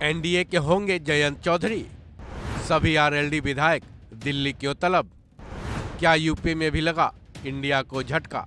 NDA के होंगे जयंत चौधरी, सभी आरएलडी विधायक दिल्ली क्यों तलब, क्या यूपी में भी लगा इंडिया को झटका,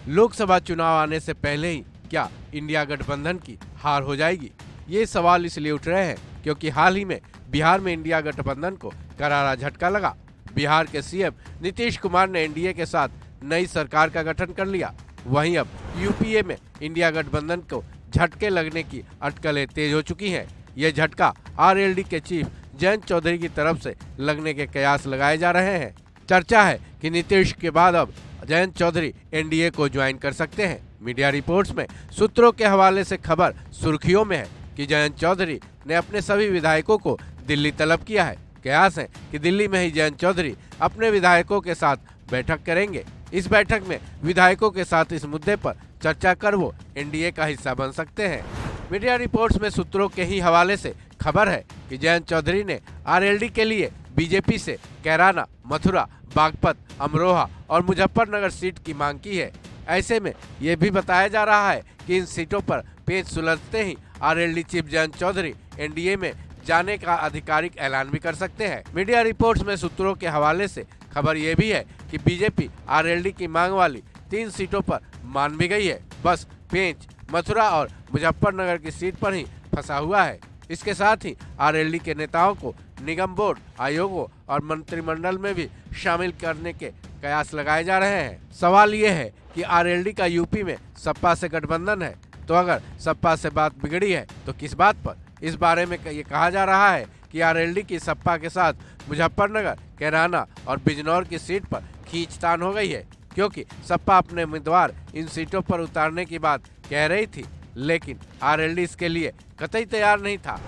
लोकसभा चुनाव आने से पहले ही क्या इंडिया गठबंधन की हार हो जाएगी। ये सवाल इसलिए उठ रहे हैं क्योंकि हाल ही में बिहार में इंडिया गठबंधन को करारा झटका लगा। बिहार के सीएम नीतीश कुमार ने एनडीए के साथ नई सरकार का गठन कर लिया। वहीं अब यूपीए में इंडिया गठबंधन को झटके लगने की अटकलें तेज हो चुकी हैं। यह झटका आरएलडी के चीफ जयंत चौधरी की तरफ से लगने के कयास लगाए जा रहे हैं। चर्चा है कि नीतीश के बाद अब जयंत चौधरी एनडीए को ज्वाइन कर सकते हैं। मीडिया रिपोर्ट्स में सूत्रों के हवाले से खबर सुर्खियों में है कि जयंत चौधरी ने अपने सभी विधायकों को दिल्ली तलब किया है। कयास है कि दिल्ली में ही जयंत चौधरी अपने विधायकों के साथ बैठक करेंगे। इस बैठक में विधायकों के साथ इस मुद्दे पर चर्चा कर वो एनडीए का हिस्सा बन सकते हैं। मीडिया रिपोर्ट्स में सूत्रों के ही हवाले से खबर है कि जयंत चौधरी ने आरएलडी के लिए बीजेपी से कैराना, मथुरा, बागपत, अमरोहा और मुजफ्फरनगर सीट की मांग की है। ऐसे में ये भी बताया जा रहा है कि इन सीटों पर पेच सुलझते ही RLD chief Jayant Chaudhary NDA में जाने का आधिकारिक ऐलान भी कर सकते हैं। मीडिया रिपोर्ट्स में सूत्रों के हवाले से खबर ये भी है कि बीजेपी आरएलडी की मांग वाली 3 सीटों पर मान भी गई है। बस पेंच, मथुरा और मुजफ्फरनगर की सीट पर ही फंसा हुआ है। इसके साथ ही आरएलडी के नेताओं को निगम बोर्ड, आयोगों और मंत्रिमंडल में भी शामिल करने के कयास लगाए जा रहे हैं। सवाल ये है कि आरएलडी का यूपी में सपा से गठबंधन है, तो अगर सपा से बात बिगड़ी है तो किस बात पर। इस बारे में ये कहा जा रहा है कि आरएलडी की सपा के साथ मुजफ्फरनगर, कैराना और बिजनौर की सीट पर खींचतान हो गई है, क्योंकि सपा अपने उम्मीदवार इन सीटों पर उतारने की बात कह रही थी, लेकिन आरएलडी इसके लिए कतई तैयार नहीं था।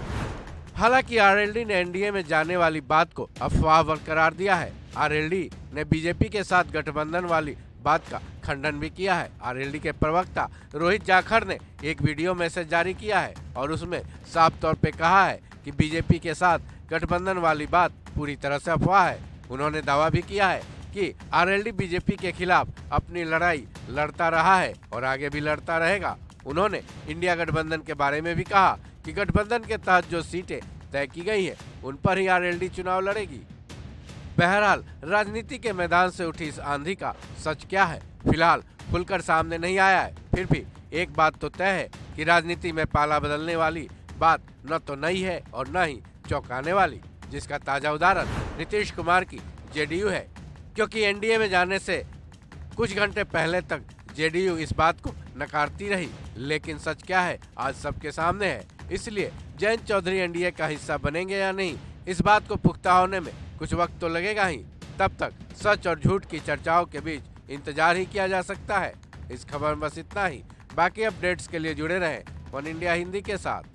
हालांकि आरएलडी ने एनडीए में जाने वाली बात को अफवाह करार दिया है। आरएलडी ने बीजेपी के साथ गठबंधन वाली बात का खंडन भी किया है। आरएलडी के प्रवक्ता रोहित जाखड़ ने एक वीडियो मैसेज जारी किया है और उसमें साफ तौर पे कहा है कि बीजेपी के साथ गठबंधन वाली बात पूरी तरह से अफवाह है। उन्होंने दावा भी किया है कि आरएलडी बीजेपी के खिलाफ अपनी लड़ाई लड़ता रहा है और आगे भी लड़ता रहेगा। उन्होंने इंडिया गठबंधन के बारे में भी कहा कि गठबंधन के तहत जो सीटें तय की गई है उन पर ही आरएलडी चुनाव लड़ेगी। बहरहाल राजनीति के मैदान से उठी इस आंधी का सच क्या है, फिलहाल खुलकर सामने नहीं आया है। फिर भी एक बात तो तय है कि राजनीति में पाला बदलने वाली बात न तो नई है और न ही चौंकाने वाली, जिसका ताजा उदाहरण नीतीश कुमार की जेडीयू है। क्योंकि एनडीए में जाने से कुछ घंटे पहले तक जेडीयू इस बात को नकारती रही, लेकिन सच क्या है आज सबके सामने है। इसलिए जयंत चौधरी एनडीए का हिस्सा बनेंगे या नहीं, इस बात को पुख्ता होने में कुछ वक्त तो लगेगा ही। तब तक सच और झूठ की चर्चाओं के बीच इंतजार ही किया जा सकता है। इस खबर में बस इतना ही। बाकी अपडेट्स के लिए जुड़े रहें वन इंडिया हिंदी के साथ।